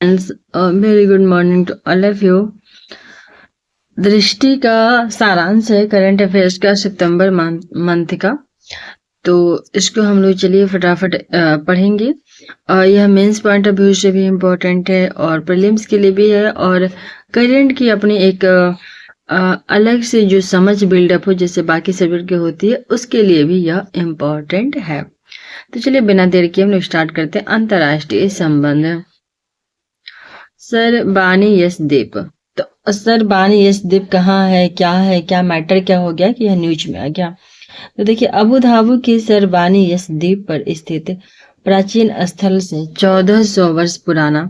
Friends, very good morning to all of you. Drishti का सारांश है करंट अफेयर्स का सितंबर मंथ का। तो इसको हम लोग चलिए फटाफट पढ़ेंगे। यह मेंस पॉइंट ऑफ व्यू से भी इम्पोर्टेंट है और प्रीलिम्स के लिए भी है, और करंट की अपनी एक अलग से जो समझ बिल्डअप हो जैसे बाकी सब्जेक्ट की होती है, उसके लिए भी यह इम्पोर्टेंट है। तो चलिए बिना देर किए हम लोग स्टार्ट करते हैं। अंतर्राष्ट्रीय संबंध। सर बानी यशदीप। तो सर बानी यशदीप कहाँ है, क्या मैटर क्या हो गया कि यह न्यूज में आ गया। तो देखिए, अबू धाबी के सर बानी यशदीप पर स्थित प्राचीन स्थल से 1400 वर्ष पुराना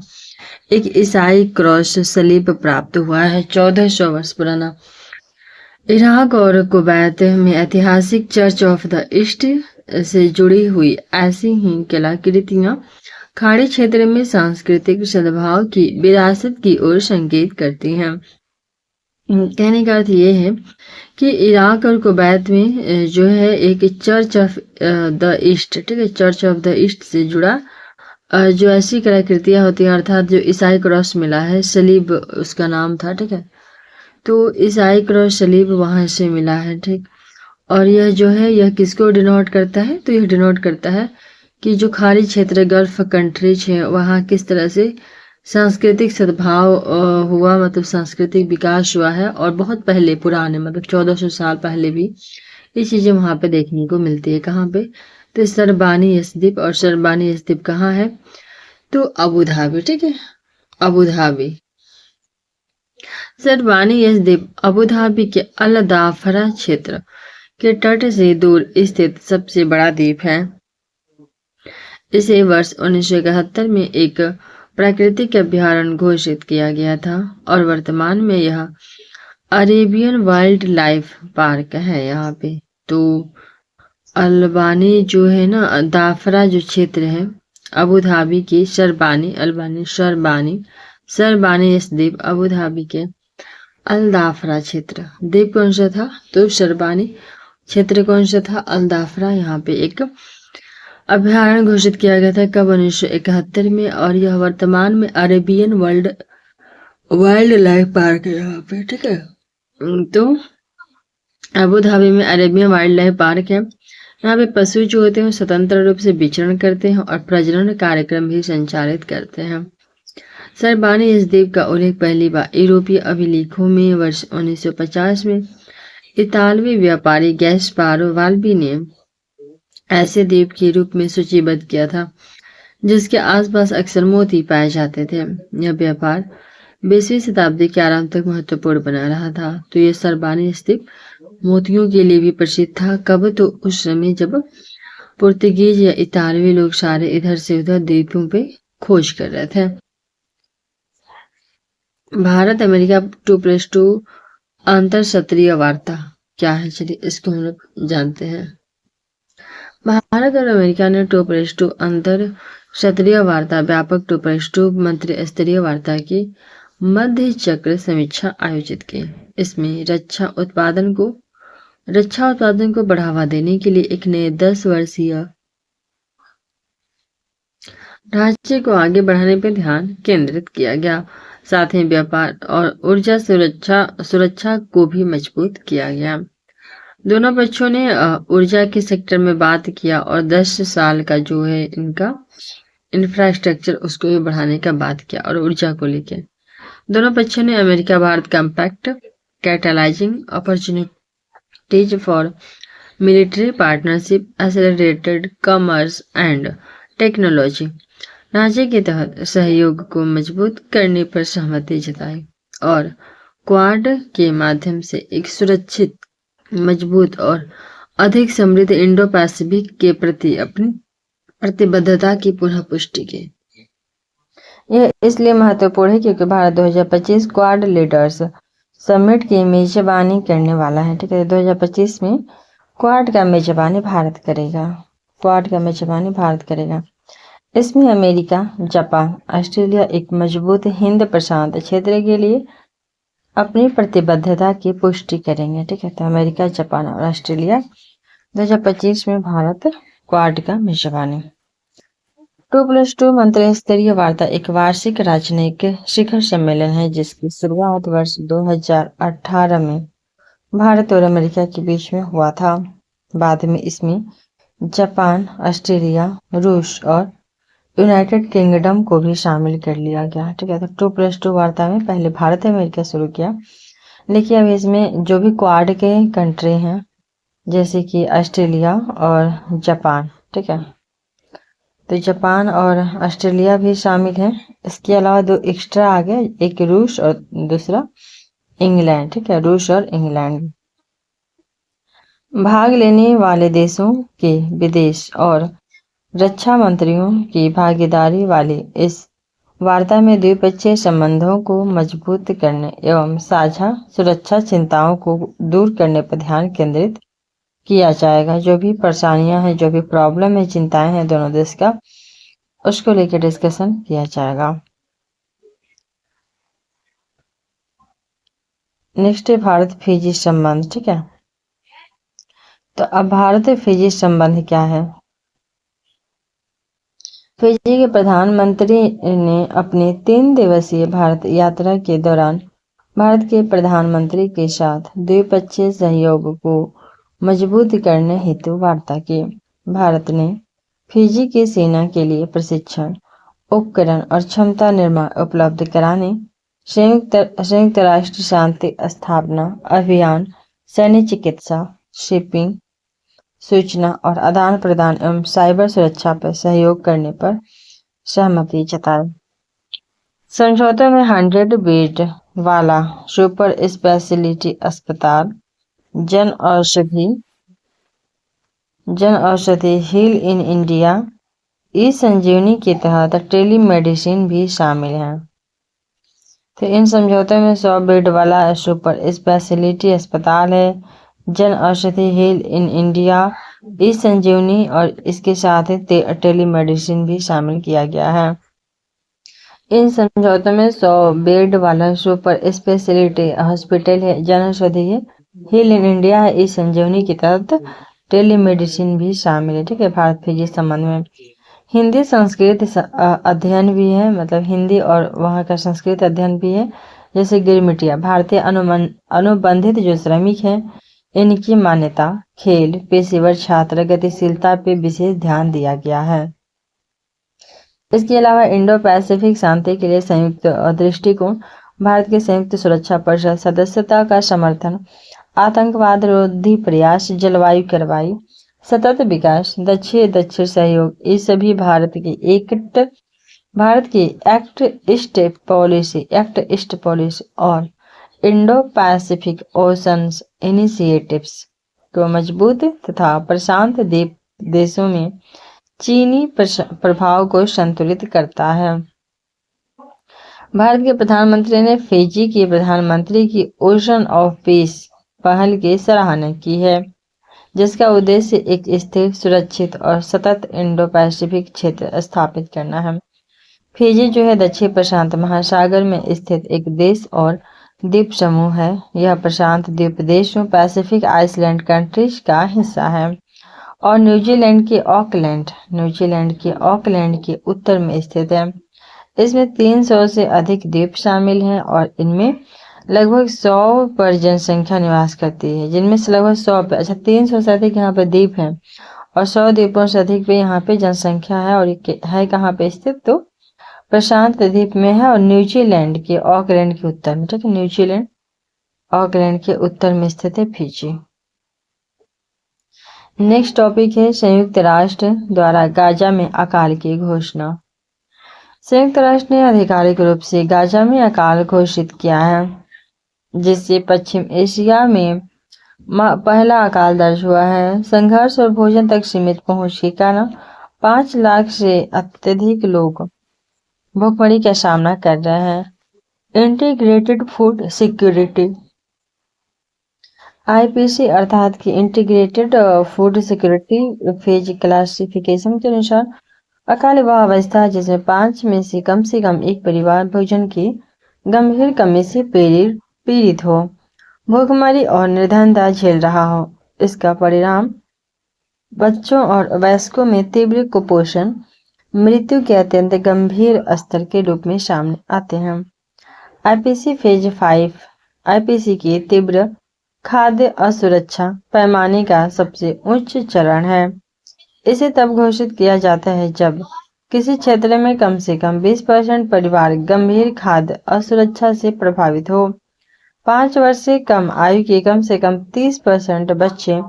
एक ईसाई क्रॉस सलीब प्राप्त हुआ है। 1400 वर्ष पुराना। इराक और कुवैत में ऐतिहासिक चर्च ऑफ द ईस्ट से जुड़ी हुई ऐसी ही कलाकृतियां खाड़ी क्षेत्र में सांस्कृतिक सद्भाव की विरासत की ओर संकेत करती हैं। कहने का अर्थ ये है कि इराक और कुवैत में जो है एक चर्च ऑफ द ईस्ट, ठीक है, चर्च ऑफ द ईस्ट से जुड़ा जो ऐसी कलाकृतियां होती हैं, अर्थात जो ईसाई क्रॉस मिला है, सलीब उसका नाम था, ठीक है। तो ईसाई क्रॉस सलीब वहां से मिला है, ठीक। और यह जो है यह किसको डिनोट करता है, तो यह डिनोट करता है कि जो खाड़ी क्षेत्र गल्फ कंट्रीज है वहाँ किस तरह से सांस्कृतिक सद्भाव हुआ, मतलब सांस्कृतिक विकास हुआ है। और बहुत पहले पुराने मतलब 1400 साल पहले भी ये चीजें वहां पे देखने को मिलती है। कहाँ पे, तो सरबानी यशदीप। और सरबानी यशदीप कहाँ है, तो अबू धाबी, ठीक है, Abu Dhabi. Sarbani Yashdeep Abu Dhabi के अल दाफरा क्षेत्र के तट से दूर स्थित सबसे बड़ा द्वीप है। इसे वर्ष 1971 में एक प्राकृतिक अभ्यारण्य घोषित किया गया था और वर्तमान में यह अरेबियन वाइल्ड लाइफ पार्क है यहाँ पे। तो अलबानी जो है ना, दाफरा जो क्षेत्र है अबू धाबी के सरबानी, अलबानी सरबानी, सरबानी इस द्वीप अबू धाबी के अल दाफरा क्षेत्र। द्वीप कौन सा था, तो सरबानी। क्षेत्र कौन सा था, अल दाफरा। यहाँ पे एक अभ्यारण्य घोषित किया गया था कब, 1971 में। और यह वर्तमान में अरेबियन वाइल्ड लाइफ पार्क है यहाँ पे, ठीक है। तो अबू धाबी में अरेबियन वाइल्ड लाइफ पार्क है। यहाँ पे पशु जो होते हैं स्वतंत्र रूप से विचरण करते हैं और प्रजनन कार्यक्रम भी संचालित करते हैं। सरबानी इस द्वीप का उल्लेख पहली बार यूरोपीय अभिलेखों में वर्ष 1950 में इतालवी व्यापारी गैस्पारो वाल्बी ने ऐसे द्वीप के रूप में सूचीबद्ध किया था जिसके आसपास अक्सर मोती पाए जाते थे। यह व्यापार 20वीं शताब्दी के आरंभ तक महत्वपूर्ण बना रहा था। तो ये सरबानी द्वीप मोतियों के लिए भी प्रसिद्ध था। कब, तो उस समय जब पुर्तगीज या इतालवी लोग सारे इधर से उधर द्वीपों पे खोज कर रहे थे। भारत अमेरिका 2+2 अंतर क्षत्रीय वार्ता क्या है, चलिए इसको हम लोग जानते हैं। भारत और अमेरिका ने 2+2 अंतर क्षत्रीय वार्ता, व्यापक 2+2 मंत्री स्तरीय वार्ता की मध्य चक्र समीक्षा आयोजित की। इसमें रक्षा उत्पादन को बढ़ावा देने के लिए एक नए 10 वर्षीय ढांचे को आगे बढ़ाने पर ध्यान केंद्रित किया गया। साथ ही व्यापार और ऊर्जा सुरक्षा को भी मजबूत किया गया। दोनों पक्षों ने ऊर्जा के सेक्टर में बात किया और 10 साल का जो है इनका इंफ्रास्ट्रक्चर उसको भी बढ़ाने का बात किया। और ऊर्जा को लेकर दोनों पक्षों ने America Bharat compact catalysing opportunities for military partnership, accelerated commerce and technology ढांचे के तहत सहयोग को मजबूत करने पर सहमति जताई और क्वाड के माध्यम से एक सुरक्षित, मजबूत और अधिक समृद्ध इंडो पैसिफिक के प्रति अपनी प्रतिबद्धता की पुनः पुष्टि की। यह इसलिए महत्वपूर्ण है क्योंकि भारत 2025 क्वाड लीडर्स समिट की मेजबानी करने वाला है, ठीक है। 2025 में क्वाड का मेजबानी भारत करेगा, क्वाड का मेजबानी भारत करेगा। इसमें अमेरिका, जापान, ऑस्ट्रेलिया एक मजबूत हिंद प्रशांत क्षेत्र के लिए अपनी प्रतिबद्धता की पुष्टि करेंगे, ठीक है। तो अमेरिका, जापान और ऑस्ट्रेलिया 2025 में भारत क्वाड का मेजबानी। 2+2 मंत्री स्तरीय वार्ता एक वार्षिक राजनयिक शिखर सम्मेलन है जिसकी शुरुआत वर्ष 2018 में भारत और अमेरिका के बीच में हुआ था। बाद में इसमें जापान, ऑस्ट्रेलिया, रूस और यूनाइटेड किंगडम को भी शामिल कर लिया गया। ठीक है, तो 2+2 वार्ता में पहले भारत अमेरिका शुरू किया, लेकिन अब इसमें जो भी क्वाड के कंट्री हैं जैसे कि ऑस्ट्रेलिया और जापान, ठीक है, तो जापान और ऑस्ट्रेलिया भी शामिल हैं। इसके अलावा दो एक्स्ट्रा आ गए, एक रूस और दूसरा इंग्लैंड। ठीक है, रूस और इंग्लैंड। भाग लेने वाले देशों के विदेश और रक्षा मंत्रियों की भागीदारी वाली इस वार्ता में द्विपक्षीय संबंधों को मजबूत करने एवं साझा सुरक्षा चिंताओं को दूर करने पर ध्यान केंद्रित किया जाएगा। जो भी परेशानियां हैं, जो भी प्रॉब्लम है, चिंताएं हैं दोनों देश का, उसको लेकर डिस्कशन किया जाएगा। नेक्स्ट है भारत फिजी संबंध। ठीक है, तो अब भारत फिजी संबंध क्या है। फिजी के प्रधानमंत्री ने अपनी 3 दिवसीय भारत यात्रा के दौरान भारत के प्रधानमंत्री के साथ द्विपक्षीय सहयोग को मजबूत करने हेतु वार्ता की। भारत ने फिजी की सेना के लिए प्रशिक्षण, उपकरण और क्षमता निर्माण उपलब्ध कराने, संयुक्त राष्ट्र शांति स्थापना अभियान, सैन्य चिकित्सा, शिपिंग, सूचना और आदान प्रदान एवं साइबर सुरक्षा पर सहयोग करने पर सहमति जताई। समझौते में 100 बेड वाला सुपर स्पेशलिटी अस्पताल, जन औषधि हिल इन इंडिया, ई संजीवनी के तहत टेलीमेडिसिन भी शामिल है। तो इन समझौते में 100 बेड वाला सुपर स्पेशलिटी अस्पताल है, जन औषधि हिल इन इंडिया, ई संजीवनी और इसके साथ ही टेलीमेडिसिन भी शामिल किया गया है। इन समझौतों में 100 बेड वाला सुपर स्पेशलिटी हॉस्पिटल है, जन औषधि हिल इन इंडिया है, ई संजीवनी के तहत टेलीमेडिसिन भी शामिल है। ठीक है, भारत फिजी संबंध में हिंदी संस्कृत अध्ययन भी है, मतलब हिंदी और वहाँ का संस्कृत अध्ययन भी है। जैसे गिरमिटिया भारतीय अनुबंधित जो श्रमिक हैं, इनकी मान्यता, खेल, पेशेवर छात्र गतिशीलता पे विशेष ध्यान दिया गया है। इसके अलावा इंडो पैसिफिक शांति के लिए संयुक्त दृष्टिकोण, भारत के संयुक्त सुरक्षा परिषद सदस्यता का समर्थन, आतंकवाद रोधी प्रयास, जलवायु कार्रवाई, सतत विकास, दक्षिण सहयोग, ये सभी भारत की एक्ट ईस्ट पॉलिसी और इंडो पैसिफिक ओशंस इनिशिएटिव्स को मजबूत तथा प्रशांत द्वीप देशों में चीनी प्रभाव को संतुलित करता है। भारत के प्रधानमंत्री ने फिजी के प्रधानमंत्री की ओशन ऑफ पीस पहल की सराहना की है, जिसका उद्देश्य एक स्थिर, सुरक्षित और सतत इंडो पैसिफिक क्षेत्र स्थापित करना है। फिजी जो है दक्षिण प्रशांत महासागर में स्थित एक देश और द्वीप समूह है। यह प्रशांत द्वीप देशों पैसिफिक आइलैंड कंट्रीज का हिस्सा है और न्यूजीलैंड के ऑकलैंड के उत्तर में स्थित है। इसमें 300 से अधिक द्वीप शामिल हैं और इनमें लगभग 100 पर जनसंख्या निवास करती है, जिनमें से लगभग 100 पे 300 से अधिक यहाँ पे द्वीप हैं और 100 द्वीपों से अधिक पे यहाँ पे जनसंख्या है। और ये है कहाँ पे स्थित, तो प्रशांत द्वीप में है और न्यूजीलैंड के ऑकलैंड के उत्तर में। ठीक है, न्यूजीलैंड ऑकलैंड के उत्तर में स्थित है फिजी। नेक्स्ट टॉपिक है संयुक्त राष्ट्र द्वारा गाजा में अकाल की घोषणा। संयुक्त राष्ट्र ने आधिकारिक रूप से गाजा में अकाल घोषित किया है, जिससे पश्चिम एशिया में पहला अकाल दर्ज हुआ है। संघर्ष और भोजन तक सीमित पहुंच के कारण 5 लाख से अत्यधिक लोग भूखमरी का सामना कर रहे हैं। इंटीग्रेटेड फूड सिक्योरिटी IPC अर्थात की integrated food security phase classification के अनुसार अकाल वह अवस्था जिसमें 5 में से कम एक परिवार भोजन की गंभीर कमी से पीड़ित हो, भूखमरी और निर्धनता झेल रहा हो। इसका परिणाम बच्चों और वयस्कों में तीव्र कुपोषण, मृत्यु के अत्यंत गंभीर स्तर के रूप में सामने आते हैं। आईपीसी फेज 5 आईपीसी की तीव्र खाद्य असुरक्षा पैमाने का सबसे उच्च चरण है। इसे तब घोषित किया जाता है जब किसी क्षेत्र में कम से कम 20% परिवार गंभीर खाद्य असुरक्षा से प्रभावित हो। 5 वर्ष से कम आयु के कम से कम 30% बच्चे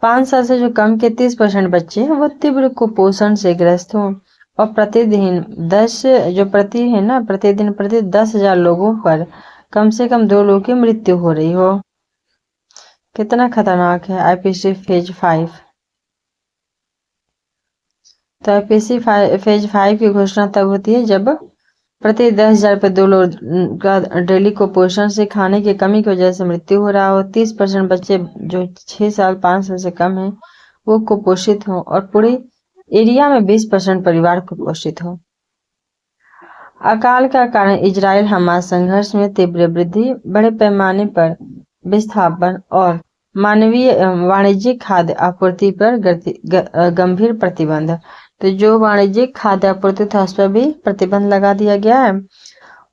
5 साल से जो कम के 30% बच्चे हैं वो तीव्र कुपोषण से ग्रस्त हों और प्रतिदिन 10,000 लोगों पर कम से कम 2 लोगों की मृत्यु हो रही हो। कितना खतरनाक है आईपीसी फेज 5। तो आईपीसी फेज 5 की घोषणा तब होती है जब प्रति 10,000 पे 2 लोग का डेली कुपोषण से खाने की कमी की वजह से मृत्यु हो रहा हो। 30% बच्चे जो 6 साल 5 साल से कम है वो कुपोषित हो और पूरे एरिया में 20% परिवार कुपोषित हो। अकाल का कारण इजराइल हमास संघर्ष में तीव्र वृद्धि, बड़े पैमाने पर विस्थापन और मानवीय वाणिज्यिक खाद्य आपूर्ति पर गंभीर प्रतिबंध। तो जो वाणिज्यिक खाद्य आपूर्ति था उस पर भी प्रतिबंध लगा दिया गया है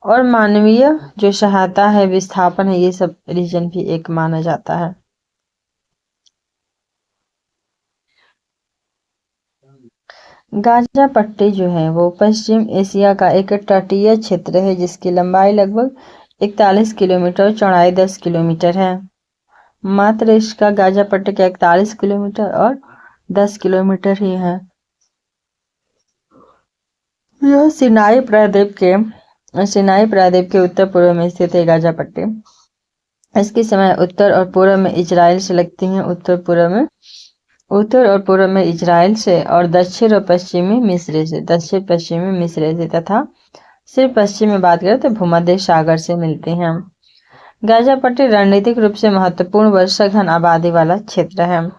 और मानवीय जो सहायता है, विस्थापन है, ये सब रीजन भी एक माना जाता है। गाजा पट्टी जो है वो पश्चिम एशिया का एक तटीय क्षेत्र है जिसकी लंबाई लगभग 41 किलोमीटर, चौड़ाई 10 किलोमीटर है। मात्र इसका गाजा पट्टी का 41 किलोमीटर और 10 किलोमीटर ही है। यह सिनाई प्रायद्वीप के उत्तर पूर्व में स्थित है। गाजा पट्टी इसकी सीमाएं उत्तर और पूर्व में इजराइल से लगती हैं, उत्तर और पूर्व में इजराइल से और दक्षिण पश्चिमी मिस्र से तथा सिर्फ पश्चिम में बात करें तो भूमध्य सागर से मिलते हैं। गाजा पट्टी रणनीतिक रूप से महत्वपूर्ण वर्षा घन आबादी वाला क्षेत्र है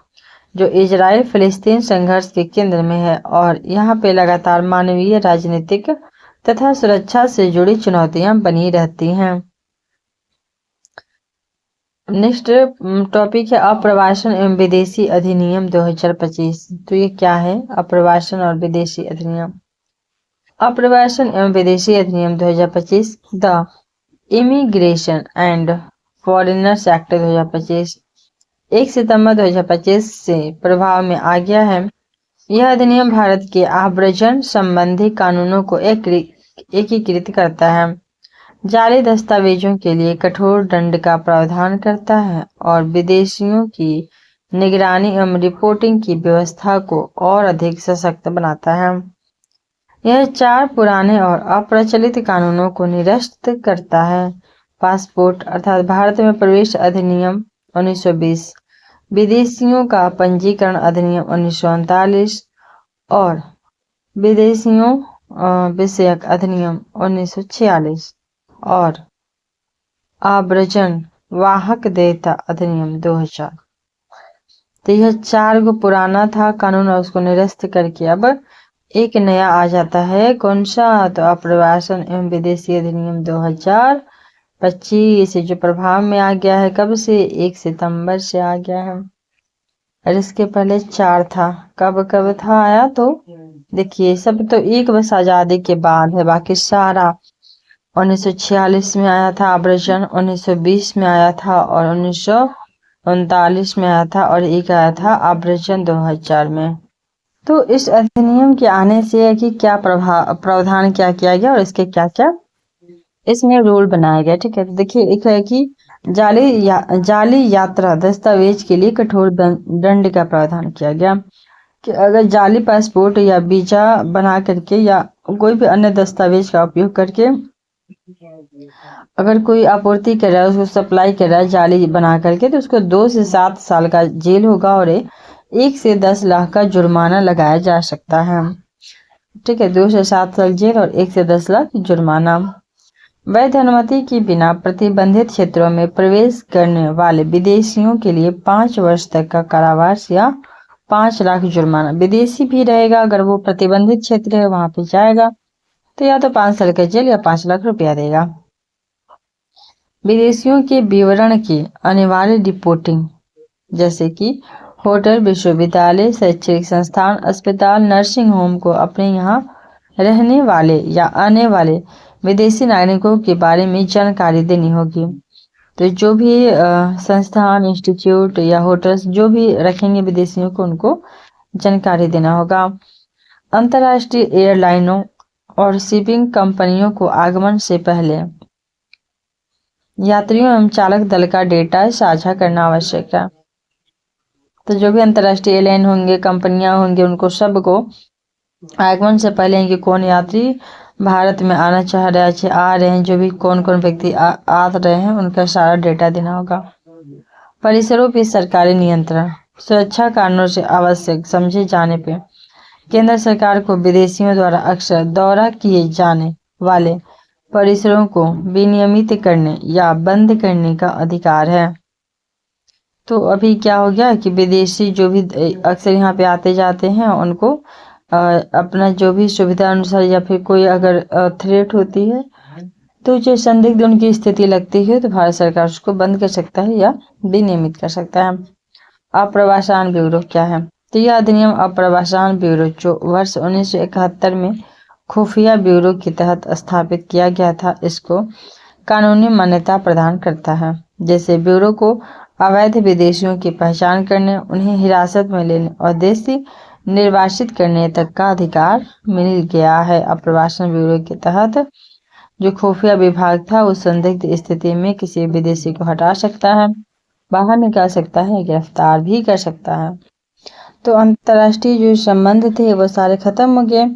जो इजराइल फिलिस्तीन संघर्ष के केंद्र में है और यहाँ पे लगातार मानवीय, राजनीतिक तथा सुरक्षा से जुड़ी चुनौतियां बनी रहती हैं। नेक्स्ट टॉपिक है अप्रवासन एवं विदेशी अधिनियम 2025। तो ये क्या है अप्रवासन और विदेशी अधिनियम? अप्रवासन एवं विदेशी अधिनियम 2025 the immigration and foreigners act 2025 1 सितंबर 2025 से प्रभाव में आ गया है। यह अधिनियम भारत के आव्रजन संबंधी कानूनों को एकीकृत करता है, जाली दस्तावेजों के लिए कठोर दंड का प्रावधान करता है और विदेशियों की निगरानी एवं रिपोर्टिंग की व्यवस्था को और अधिक सशक्त बनाता है। यह 4 पुराने और अप्रचलित कानूनों को निरस्त करता है। पासपोर्ट अर्थात भारत में प्रवेश अधिनियम 1920, विदेशियों का पंजीकरण अधिनियम 1939 और विदेशियों विषयक अधिनियम 1946 और आव्रजन वाहक देयता अधिनियम 2000। तो यह 4 गो पुराना था कानून और उसको निरस्त करके अब एक नया आ जाता है। कौन सा? तो अप्रवासन एवं विदेशी अधिनियम 2025 जो प्रभाव में आ गया है। कब से? 1 सितंबर से आ गया है और इसके पहले 4 था। कब था आया? तो देखिए सब तो एक बस आजादी के बाद है, बाकी सारा 1946 में आया था आव्रजन, 1920 में आया था और 1939 में आया था और एक आया था आव्रजन 2000 में। तो इस अधिनियम के आने से कि क्या प्रावधान क्या किया गया और इसके क्या क्या इसमें रूल बनाया गया। ठीक है, तो देखिए एक है कि जाली यात्रा दस्तावेज के लिए कठोर दंड का प्रावधान किया गया कि अगर जाली पासपोर्ट या वीजा बना करके या कोई भी अन्य दस्तावेज का उपयोग करके अगर कोई आपूर्ति कर रहा है, उसको सप्लाई कर रहा है जाली बना करके, तो उसको 2 से 7 साल का जेल होगा और 1 से 10 लाख का जुर्माना लगाया जा सकता है। ठीक है, 2 से 7 साल जेल और 1 से 10 लाख जुर्माना। वैध अनुमति के बिना प्रतिबंधित क्षेत्रों में प्रवेश करने वाले विदेशियों के लिए 5 वर्ष तक का कारावास या 5 लाख जुर्माना। विदेशी भी रहेगा, अगर वो प्रतिबंधित क्षेत्र है वहां पे जाएगा तो या तो 5 साल का जेल या 5 लाख रुपया देगा। विदेशियों के विवरण की अनिवार्य रिपोर्टिंग जैसे कि होटल, विश्वविद्यालय, शैक्षणिक संस्थान, अस्पताल, नर्सिंग होम को अपने यहाँ रहने वाले या आने वाले विदेशी नागरिकों के बारे में जानकारी देनी होगी। तो जो भी संस्थान, इंस्टीट्यूट या होटल्स जो भी रखेंगे विदेशियों को, उनको जानकारी देना होगा। अंतर्राष्ट्रीय एयरलाइनों और शिपिंग कंपनियों को आगमन से पहले यात्रियों एवं चालक दल का डेटा साझा करना आवश्यक है। तो जो भी अंतर्राष्ट्रीय एयरलाइन होंगे, कंपनियां होंगी, उनको सबको आगमन से पहले कि कौन यात्री भारत में आना चाह रहे हैं, आ रहे हैं, जो भी कौन कौन व्यक्ति आ रहे हैं, उनका सारा डेटा देना होगा। परिसरों पर सरकारी नियंत्रण, सुरक्षा कारणों से आवश्यक समझे जाने पे केंद्र सरकार को विदेशियों द्वारा अक्सर दौरा किए जाने वाले परिसरों को विनियमित करने या बंद करने का अधिकार है। तो अभी क्या हो गया कि विदेशी जो भी अक्सर यहाँ पे आते जाते हैं, उनको अपना जो भी सुविधा अनुसार या फिर कोई अगर थ्रेट होती है, तो जो संदिग्ध उनकी स्थिति लगती है, तो भारत सरकार उसको बंद कर सकता है या विनियमित कर सकता है। अप्रवासन ब्यूरो क्या है? तो यह अधिनियम अप्रवासन ब्यूरो जो वर्ष 1971 में खुफिया ब्यूरो के तहत स्थापित किया गया था, इसको कानूनी मान्यता प्रदान करता है। जैसे ब्यूरो को अवैध विदेशियों की पहचान करने, उन्हें हिरासत में लेने और देश से निर्वासित करने तक का अधिकार मिल गया है। अप्रवासन ब्यूरो के तहत जो खुफिया विभाग था, उस संदिग्ध स्थिति में किसी विदेशी को हटा सकता है, बाहर निकाल सकता है, गिरफ्तार भी कर सकता है। तो अंतर्राष्ट्रीय जो संबंध थे वो सारे खत्म हो गए।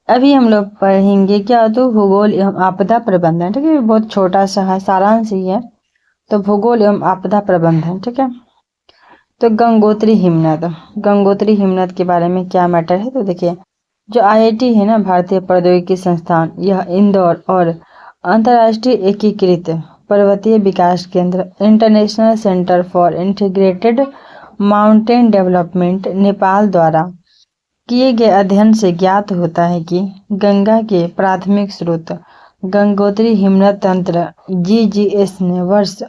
अभी हम लोग पढ़ेंगे क्या? तो भूगोल एवं आपदा प्रबंधन। ठीक है, बहुत छोटा सा है, सारांश ही है। तो भूगोल एवं आपदा प्रबंधन, ठीक है। तो गंगोत्री हिमनद, गंगोत्री हिमनद के बारे में क्या मैटर है? तो देखिए, जो IIT है ना, भारतीय प्रौद्योगिकी संस्थान, यह इंदौर और अंतर्राष्ट्रीय एकीकृत पर्वतीय विकास केंद्र international centre for integrated mountain development Nepal द्वारा किए गए अध्ययन से ज्ञात होता है कि गंगा के प्राथमिक स्रोत गंगोत्री हिमनद तंत्र GGS ने वर्ष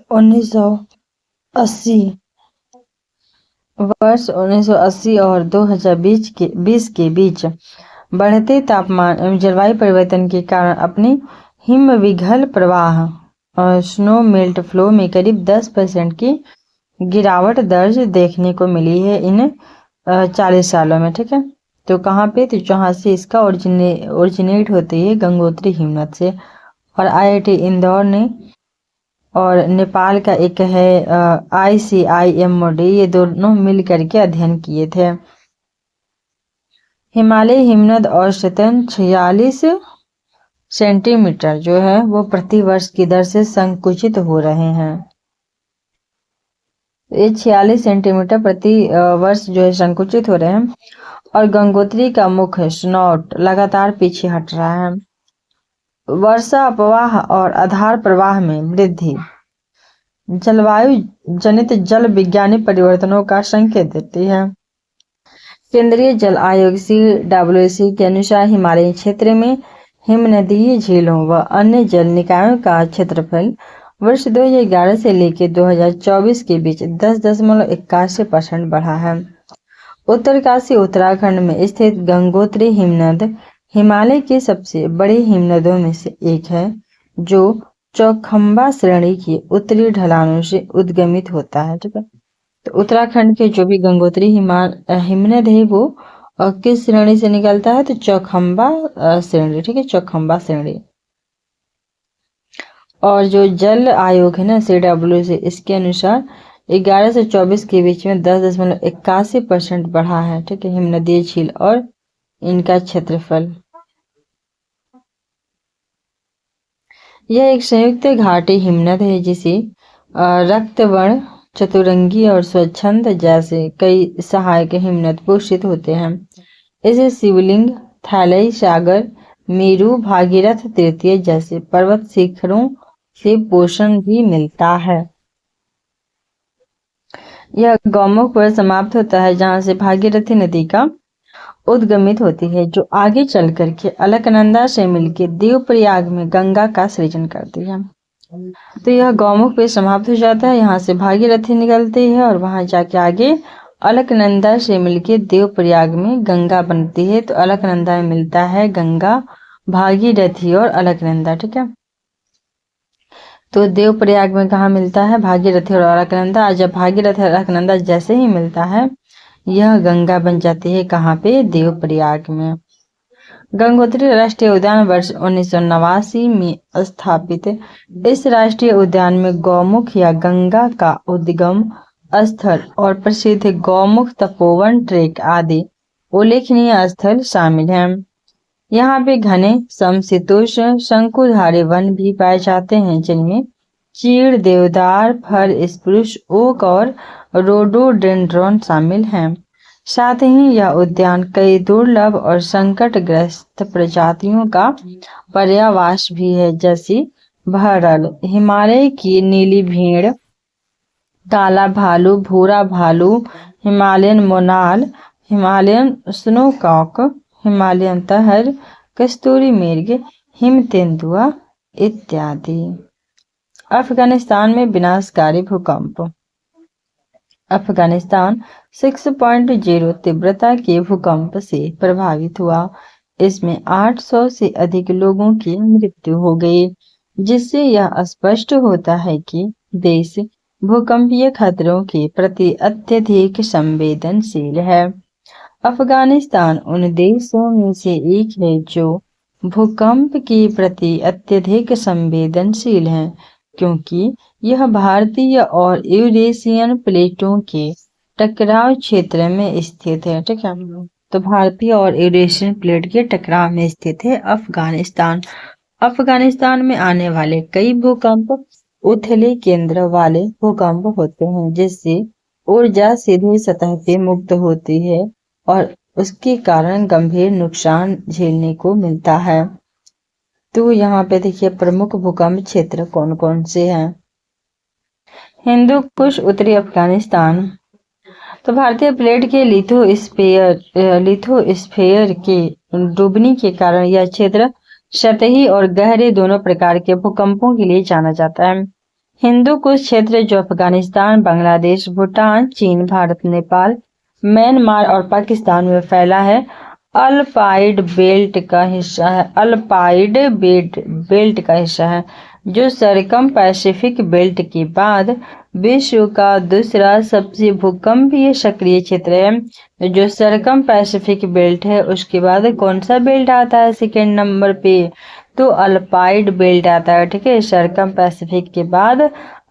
1980 और 2020 के बीच बढ़ते तापमान एवं जलवायु परिवर्तन के कारण अपनी हिमविघल प्रवाह और स्नो मेल्ट फ्लो में करीब 10% की गिरावट दर्ज देखने को मिली है इन 40 सालों में। ठीक है, तो कहाँ पे? तो जहाँ से इसका ओरिजिनेट होती है, गंगोत्री हिमनद से। और IIT इंदौर ने और नेपाल का एक है ICIMOD, ये दोनों मिल करके अध्ययन किए थे। हिमालय हिमनद औसतन 46 सेंटीमीटर जो है वो प्रति वर्ष की दर से संकुचित हो रहे हैं। ये 46 सेंटीमीटर प्रति वर्ष जो है संकुचित हो रहे हैं। और गंगोत्री का मुख्य स्नोट लगातार पीछे हट रहा है। वर्षा अपवाह और आधार प्रवाह में वृद्धि जलवायु जनित जल विज्ञानी परिवर्तनों का संकेत देती है। केंद्रीय जल आयोग CWC के अनुसार हिमालयी क्षेत्र में हिमनदीय झीलों व अन्य जल निकायों का क्षेत्रफल वर्ष 2011 से लेकर 2024 के बीच 10.81% बढ़ा है। उत्तरकाशी उत्तराखंड में स्थित गंगोत्री हिमनद हिमालय के सबसे बड़े हिमनदों में से एक है, जो चौखंबा श्रेणी की उत्तरी ढलानों से उद्गमित होता है। ठीक है, तो उत्तराखंड के जो भी गंगोत्री हिमनद है वो किस श्रेणी से निकलता है? तो चौखंबा श्रेणी। ठीक है, चौखंबा श्रेणी। और जो जल आयोग है ना, CWC, इसके अनुसार 11 से 24 के बीच में 10.81% बढ़ा है। ठीक है, हिमनदीय झील और इनका क्षेत्रफल। यह एक संयुक्त घाटी हिमनद है जिसे रक्तवर्ण, चतुरंगी और स्वच्छंद जैसे कई सहायक हिमनद पोषित होते हैं। इसे शिवलिंग, थैलई सागर, मेरू, भागीरथ तृतीय जैसे पर्वत शिखरों से पोषण भी मिलता है। यह गौमुख पर समाप्त होता है, जहां से भागीरथी नदी का उद्गमित होती है, जो आगे चल करके अलकनंदा से मिलकर देवप्रयाग में गंगा का सृजन करती है। तो यह गौमुख पे समाप्त हो जाता है, यहाँ से भागीरथी निकलती है और वहां जाके आगे अलकनंदा से मिलके देवप्रयाग में गंगा बनती है। तो अलकनंदा में मिलता है गंगा, भागीरथी और अलकनंदा। ठीक है, तो देवप्रयाग में कहाँ मिलता है? भागीरथी और अलकनंदा। जब भागीरथी और अलकनंदा जैसे ही मिलता है, यह गंगा बन जाती है। कहाँ पे? देवप्रयाग में। गंगोत्री राष्ट्रीय उद्यान वर्ष 1989 में स्थापित। इस राष्ट्रीय उद्यान में गौमुख या गंगा का उद्गम स्थल और प्रसिद्ध गौमुख तपोवन ट्रेक आदि उल्लेखनीय स्थल शामिल हैं। यहाँ पे घने समशीतोष्ण शंकुधारी वन भी पाए जाते हैं, जिनमें चीड़, देवदार, फर, स्प्रूस, ओक और रोडोडेंड्रॉन शामिल हैं। साथ ही यह उद्यान कई दुर्लभ और संकटग्रस्त प्रजातियों का पर्यावास भी है, जैसे भरल, हिमालय की नीली भेड़, काला भालू, भूरा भालू, हिमालयन मोनाल, हिमालयन स्नोकॉक, हिमालयन तहर, कस्तूरी मृग, हिम तेंदुआ इत्यादि। अफगानिस्तान में विनाशकारी भूकंप। अफगानिस्तान 6.0 तीव्रता के भूकंप से प्रभावित हुआ। इसमें 800 से अधिक लोगों की मृत्यु हो गई, जिससे यह स्पष्ट होता है कि देश भूकंपीय खतरों के प्रति अत्यधिक संवेदनशील है। अफगानिस्तान उन देशों में से एक है जो भूकंप के प्रति अत्यधिक संवेदनशील है, क्योंकि यह भारतीय और यूरेशियन प्लेटों के टकराव क्षेत्र में स्थित है। ठीक है, तो भारतीय और यूरेशियन प्लेट के टकराव में स्थित है अफगानिस्तान। अफगानिस्तान में आने वाले कई भूकंप उथले केंद्र वाले भूकंप होते हैं, जिससे ऊर्जा सीधे सतह पे मुक्त होती है और उसके कारण गंभीर नुकसान झेलने को मिलता है। तो यहाँ पे देखिए प्रमुख भूकंप क्षेत्र कौन कौन से हैं। हिंदू कुश, उत्तरी अफगानिस्तान। तो भारतीय प्लेट के लिथोस्फीयर के डूबने के कारण यह क्षेत्र सतही और गहरे दोनों प्रकार के भूकंपों के लिए जाना जाता है। हिंदू कुश क्षेत्र, जो अफगानिस्तान, बांग्लादेश, भूटान, चीन, भारत, नेपाल, म्यांमार और पाकिस्तान में फैला है, अल्पाइड बेल्ट का हिस्सा है। अल्पाइड बेल्ट का हिस्सा है, जो सरकम पैसिफिक बेल्ट के बाद विश्व का दूसरा सबसे भूकंपीय सक्रिय क्षेत्र है। जो सरकम पैसिफिक बेल्ट है, उसके बाद कौन सा बेल्ट आता है सेकेंड नंबर पे? तो अल्पाइड बेल्ट आता है। ठीक है, सरकम पैसिफिक के बाद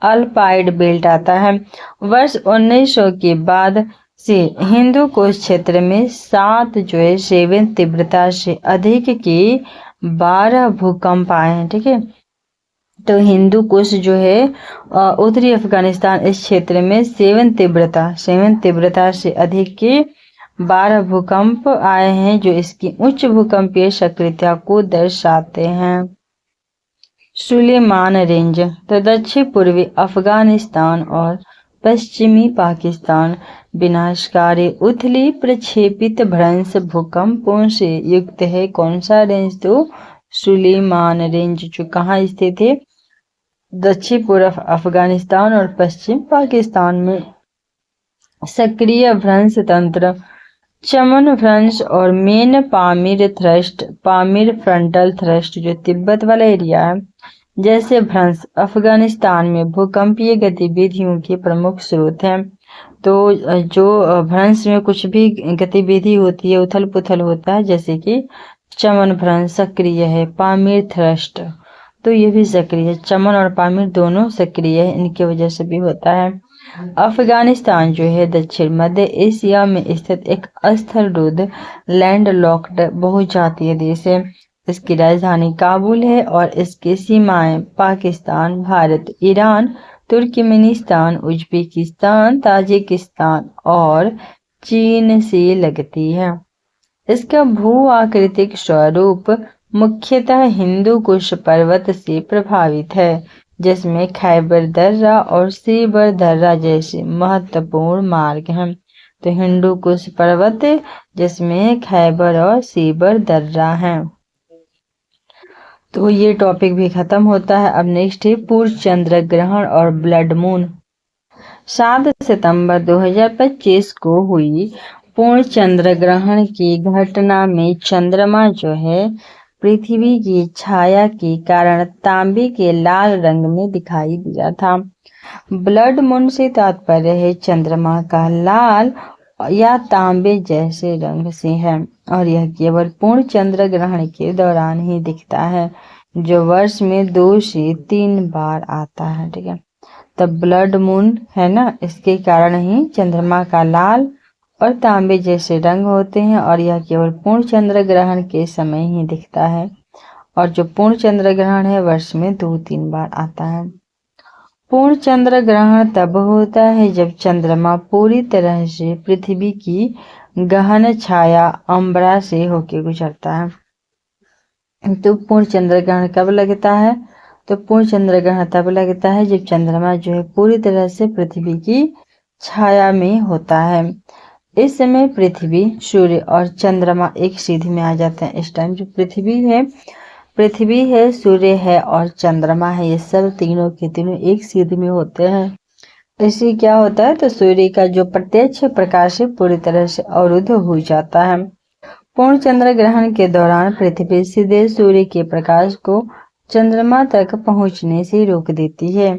अल्पाइड बेल्ट आता है। वर्ष 1900 के बाद से हिंदू कुश क्षेत्र में 7 तीव्रता से अधिक के 12 भूकंप आए हैं। ठीक है, तो हिंदू कुश जो है उत्तरी अफगानिस्तान, इस क्षेत्र में 7 तीव्रता से अधिक के 12 भूकंप आए हैं, जो इसकी उच्च भूकंपीय सक्रियता को दर्शाते हैं। सुलेमान रेंज। तो दक्षिण पूर्वी अफगानिस्तान और पश्चिमी पाकिस्तान विनाशकारी उथली प्रक्षेपित भ्रंश भूकंपों से युक्त है। कौन सा रेंज? तो सुलेमान रेंज, जो कहाँ स्थित है? दक्षिण पूर्व अफगानिस्तान और पश्चिम पाकिस्तान में। सक्रिय भ्रंश तंत्र, चमन भ्रंश और main Pamir thrust, Pamir frontal thrust, जो तिब्बत वाला एरिया है, जैसे भ्रंश अफगानिस्तान में भूकंपीय गतिविधियों के प्रमुख स्रोत हैं। तो जो भ्रंश में कुछ भी गतिविधि होती है, उथल पुथल होता है, जैसे कि चमन भ्रंश सक्रिय है, पामीर थ्रस्ट तो ये भी सक्रिय है, चमन और पामीर दोनों सक्रिय है, इनकी वजह से भी होता है। अफगानिस्तान जो है दक्षिण मध्य एशिया में स्थित एक स्थलरुद्ध लैंडलॉक्ड बहुजातीय देश है। इसकी राजधानी काबुल है और इसकी सीमाएं Pakistan, Bharat, Iran, Turkmenistan, Uzbekistan, Tajikistan और चीन से लगती है। इसका भू आकृतिक स्वरूप मुख्यतः हिंदू कुश पर्वत से प्रभावित है, जिसमें खैबर दर्रा और सीबर दर्रा जैसे महत्वपूर्ण मार्ग हैं। तो हिंदू कुश पर्वत, जिसमें खैबर और सीबर दर्रा हैं। तो ये टॉपिक भी खत्म होता है। अब नेक्स्ट है पूर्ण चंद्र ग्रहण और ब्लड मून। 7 सितंबर 2025 को हुई पूर्ण चंद्र ग्रहण की घटना में चंद्रमा जो है पृथ्वी की छाया के कारण तांबे के लाल रंग में दिखाई दिया था। ब्लड मून से तात्पर्य है चंद्रमा का लाल या तांबे जैसे रंग से है और यह केवल पूर्ण चंद्र ग्रहण के दौरान ही दिखता है, जो वर्ष में 2 से 3 बार आता है। ठीक है, तब ब्लड मून है ना, इसके कारण ही चंद्रमा का लाल और तांबे जैसे रंग होते हैं और यह केवल पूर्ण चंद्र ग्रहण के समय ही दिखता है और जो पूर्ण चंद्र ग्रहण है वर्ष में 2-3 बार आता है। पूर्ण चंद्र ग्रहण तब होता है जब चंद्रमा पूरी तरह से पृथ्वी की गहन छाया अम्बरा से होकर गुजरता है। तो पूर्ण चंद्र ग्रहण कब लगता है? तो पूर्ण चंद्र ग्रहण तब लगता है जब चंद्रमा जो है पूरी तरह से पृथ्वी की छाया में होता है। इस समय पृथ्वी, सूर्य और चंद्रमा एक सीधी में आ जाते हैं। इस टाइम जो पृथ्वी है, सूर्य है और चंद्रमा है, ये सब तीनों के तीनों एक सीधी में होते हैं। इससे क्या होता है? तो सूर्य का जो प्रत्यक्ष प्रकाश है पूरी तरह से अवरुद्ध हो जाता है। पूर्ण चंद्र ग्रहण के दौरान पृथ्वी सीधे सूर्य के प्रकाश को चंद्रमा तक पहुंचने से रोक देती है।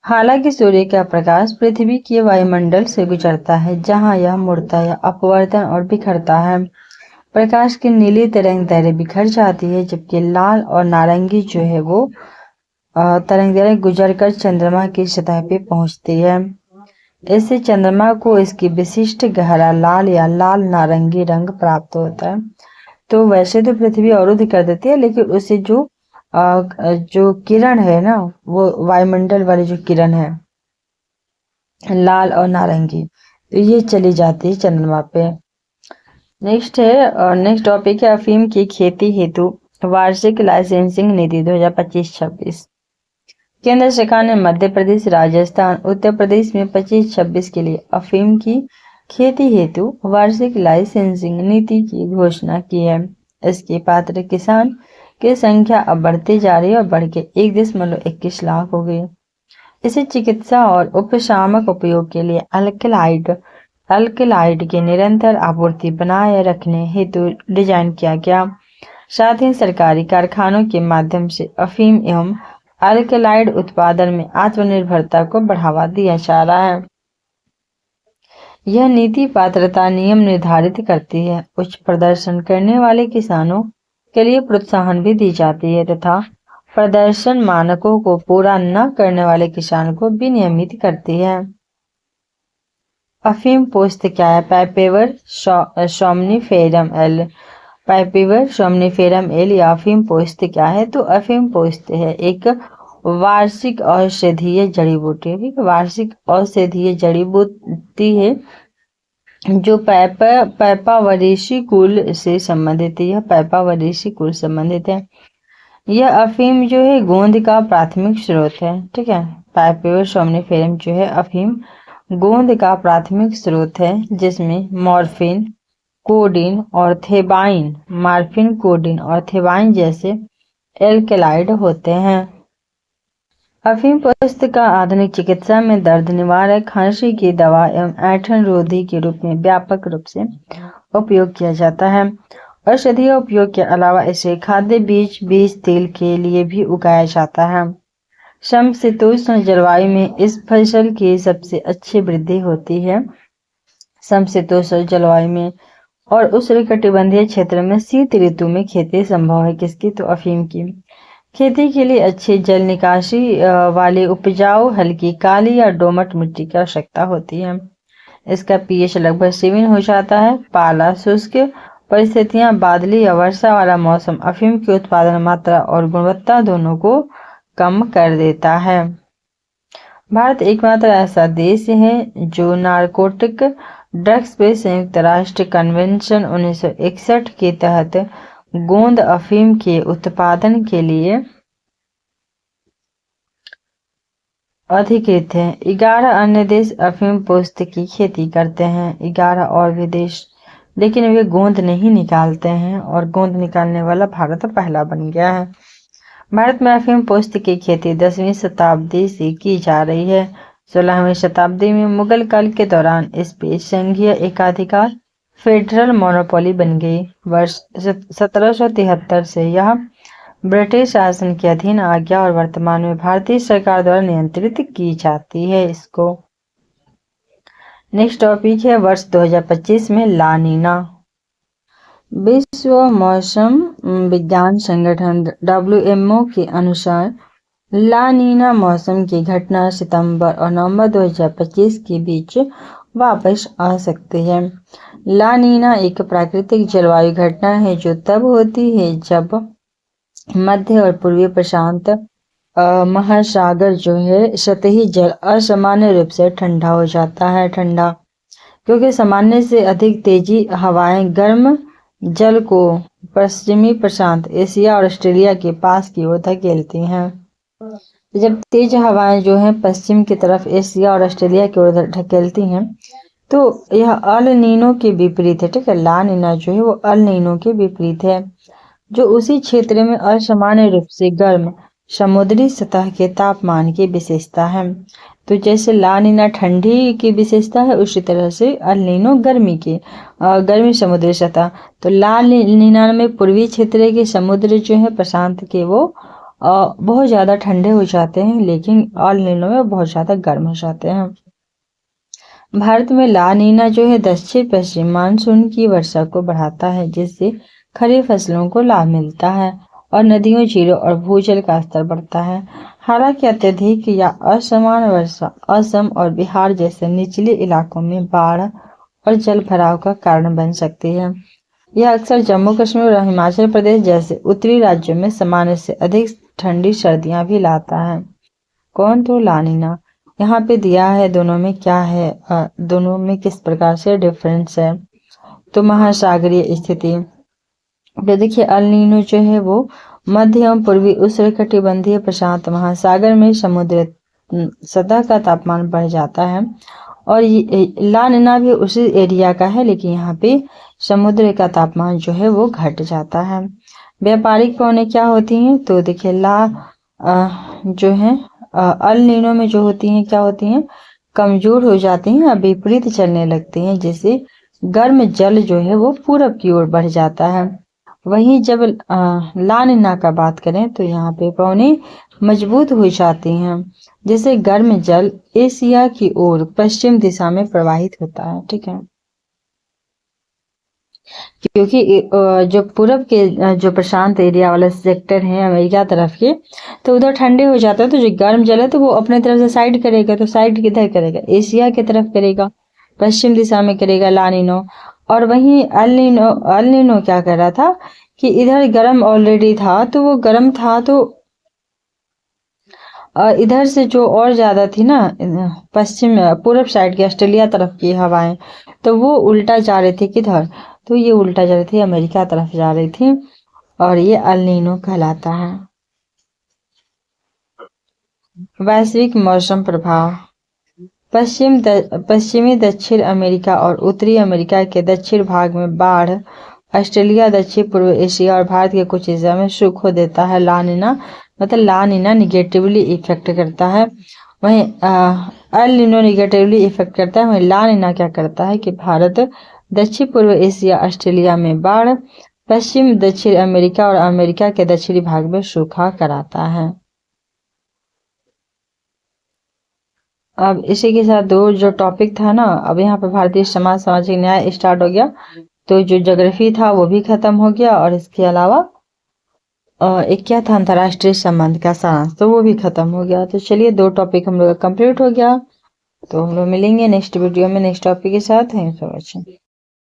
हालांकि सूर्य का प्रकाश पृथ्वी के वायुमंडल से गुजरता है, जहां यह मुड़ता या अपवर्तन और बिखरता है। प्रकाश की नीली तरंग दैर्घ्य बिखर जाती है, जबकि लाल और नारंगी जो है वो तरंग दैर्घ्य गुजरकर चंद्रमा की सतह पे पहुंचती है। इससे चंद्रमा को इसकी विशिष्ट गहरा लाल या लाल नारंगी रंग प्राप्त होता है। तो वैसे तो पृथ्वी अवरुद्ध कर देती है, लेकिन उससे जो किरण है ना, वो वायुमंडल वाली जो किरण है लाल और नारंगी, तो ये चली जाती है चंद्रमा पे। नेक्स्ट टॉपिक है अफीम की खेती हेतु वार्षिक लाइसेंसिंग नीति 2025-26। केंद्र सरकार ने मध्य प्रदेश, राजस्थान, उत्तर प्रदेश में 25-26 के लिए अफीम की खेती हेतु वार्षिक लाइसेंसिंग नीति की घोषणा की है। इसके पात्र किसान की संख्या अब बढ़ती जा रही है और बढ़ के 1.21 लाख हो गई। इसे चिकित्सा और उपशामक उपयोग के लिए अल्कलॉइड की निरंतर आपूर्ति बनाए रखने हेतु डिजाइन किया गया। साथ ही सरकारी कारखानों के माध्यम से अफीम एवं अल्कलॉइड उत्पादन में आत्मनिर्भरता को बढ़ावा दिया जा रहा है। यह नीति पात्रता नियम निर्धारित करती है। उच्च प्रदर्शन करने वाले किसानों के लिए प्रोत्साहन भी दी जाती है तथा प्रदर्शन मानकों को पूरा न करने वाले किसान को विनियमित करती है। अफीम पोस्त क्या है? पाइपेवर सोमनिफेरम एल। पाइपेवर सोमनिफेरम एल या अफीम पोस्त क्या है? तो अफीम पोस्त है एक वार्षिक औषधीय जड़ी बूटी है। वार्षिक औषधीय जड़ी बूटी है जो पैपावरेसी कुल से संबंधित है। यह पैपावरेसी कुल संबंधित है। यह अफीम जो है गोंद का प्राथमिक स्रोत है। ठीक है, पाइपेवर सोमनिफेरम जो है अफीम गोंद का प्राथमिक स्रोत है, जिसमें मॉर्फिन, कोडीन और थेबाइन जैसे एल्केलाइड होते हैं। अफीम पोस्त का आधुनिक चिकित्सा में दर्द निवारक, खांसी की दवा एवं ऐंठन रोधी के रूप में व्यापक रूप से उपयोग किया जाता है। औषधीय उपयोग के अलावा इसे खाद्य बीज तेल के लिए भी उगाया जाता है। समशीतोष्ण जलवायु में इस फसल की सबसे अच्छी वृद्धि होती है। समशीतोष्ण जलवायु में और उष्णकटिबंधीय क्षेत्र में शीत ऋतु में खेती संभव है। किसकी? तो अफीम की। खेती के लिए अच्छी जल निकासी वाली उपजाऊ हल्की काली या दोमट मिट्टी की आवश्यकता होती है। इसका पीएच लगभग 7 हो जाता है। पाला, शुष्क परिस्थितियां, बादली या वर्षा वाला मौसम अफीम की उत्पादन मात्रा और गुणवत्ता दोनों को कम कर देता है। भारत एकमात्र ऐसा देश है जो नारकोटिक ड्रग्स पे संयुक्त राष्ट्र कन्वेंशन 1961 के तहत गोंद अफीम के उत्पादन के लिए अधिकृत है। 11 अन्य देश अफीम पोस्त की खेती करते हैं। 11 और भी देश, लेकिन वे गोंद नहीं निकालते हैं और गोंद निकालने वाला भारत पहला बन गया है। भारत में अफीम पोस्त की खेती 10वीं शताब्दी से की जा रही है। 16वीं शताब्दी में मुगल काल के दौरान इस पे संघीय एकाधिकार फेडरल मोनोपोली बन गई। वर्ष 1773 से यह ब्रिटिश शासन के अधीन आ गया और वर्तमान में भारतीय सरकार द्वारा नियंत्रित की जाती है इसको। नेक्स्ट टॉपिक है वर्ष 2025 में ला नीना। विश्व मौसम विज्ञान संगठन WMO के अनुसार ला नीना मौसम की घटना सितंबर और नवंबर 2025 के बीच वापस आ सकती है। ला नीना एक प्राकृतिक जलवायु घटना है जो तब होती है जब मध्य और पूर्वी प्रशांत महासागर जो है सतही जल असामान्य रूप से ठंडा हो जाता है। ठंडा क्योंकि सामान्य से अधिक तेजी हवाएं गर्म जल को पश्चिमी प्रशांत एशिया और ऑस्ट्रेलिया के पास की ओर धकेलती हैं। जब तेज हवाएं जो हैं पश्चिम की तरफ एशिया और ऑस्ट्रेलिया की ओर धकेलती हैं तो यह अल नीनो के विपरीत है। ठीक है, ला नीना जो है वो अल नीनो के विपरीत है, जो उसी क्षेत्र में असामान्य रूप से गर्म समुद्री सतह के तापमान की विशेषता है। तो जैसे ला नीना ठंडी की विशेषता है, उसी तरह से अल नीनो गर्मी समुद्री सतह। तो ला नीना में पूर्वी क्षेत्र के समुद्र जो है प्रशांत के वो बहुत ज़्यादा ठंडे हो जाते हैं, लेकिन अल नीनो में बहुत ज़्यादा गर्म हो जाते हैं। भारत में ला नीना जो है दक्षिण पश्चिम मानसून की वर्षा को बढ़ाता है, जिससे खरीफ फसलों को लाभ मिलता है और नदियों, झीलों और भूजल का स्तर बढ़ता है। हालांकि अत्यधिक या असमान वर्षा असम और बिहार जैसे निचले इलाकों में बाढ़ और जल भराव का कारण बन सकती है। यह अक्सर जम्मू कश्मीर और हिमाचल प्रदेश जैसे उत्तरी राज्यों में सामान्य से अधिक ठंडी सर्दियां भी लाता है। कौन? तो ला नीना। यहाँ पे दिया है दोनों में क्या है, दोनों में किस प्रकार से डिफरेंस है। तो महासागरीय स्थिति, तो देखिए अल नीनो जो है वो मध्य एवं पूर्वी उष्णकटिबंधीय प्रशांत महासागर में समुद्र सतह का तापमान बढ़ जाता है और ला नीना भी उसी एरिया का है, लेकिन यहाँ पे समुद्र का तापमान जो है वो घट जाता है। व्यापारिक पवनें क्या होती हैं? तो देखिए जो है अल नीनो में जो होती हैं क्या होती हैं, कमजोर हो जाती हैं या विपरीत चलने लगती हैं, जिससे गर्म जल जो है वो पूरब की ओर बढ़ जाता है। वहीं जब ला नीना का बात करें तो यहाँ पे पवनें मजबूत हो जाती हैं, जिससे गर्म जल एशिया की ओर पश्चिम दिशा में प्रवाहित होता है। ठीक है, क्योंकि जो पूरब के जो प्रशांत एरिया वाले सेक्टर हैं अमेरिका तरफ के, तो उधर ठंडे हो जाता है, तो जो गर्म जल है तो वो अपने तरफ से साइड करेगा, तो साइड किधर करेगा? एशिया की तरफ करेगा, पश्चिम दिशा में करेगा ला नीनो। और वहीं अल नीनो क्या कर रहा था कि इधर गर्म ऑलरेडी था, तो वो गर्म था तो इधर से जो और ज्यादा थी ना पश्चिम पूरब साइड की ऑस्ट्रेलिया तरफ की हवाएं, तो वो उल्टा जा रही थी किधर? तो ये उल्टा जा रही थी अमेरिका तरफ जा रही थी और ये अल नीनो कहलाता है। वैश्विक मौसम प्रभाव, पश्चिमी दक्षिण अमेरिका और उत्तरी अमेरिका के दक्षिण भाग में बाढ़, ऑस्ट्रेलिया, दक्षिण पूर्व एशिया और भारत के कुछ हिस्सों में सूखा देता है। ला नीना निगेटिवली इफेक्ट करता है, वहीं अल नीनो निगेटिवली इफेक्ट करता है। वहीं ला नीना क्या करता है कि भारत, दक्षिण पूर्व एशिया, ऑस्ट्रेलिया में बाढ़, पश्चिम दक्षिण अमेरिका और अमेरिका के दक्षिणी भाग में सूखा कराता है। अब इसी के साथ दो जो टॉपिक था ना, अब यहाँ पर भारतीय समाज सामाजिक न्याय स्टार्ट हो गया, तो जो ज्योग्राफी था वो भी खत्म हो गया और इसके अलावा एक क्या था, अंतर्राष्ट्रीय संबंध का सारांश, तो वो भी खत्म हो गया। तो चलिए दो टॉपिक हम लोग का कंप्लीट हो गया, तो हम लोग मिलेंगे नेक्स्ट वीडियो में नेक्स्ट टॉपिक के साथ। Thanks for watching.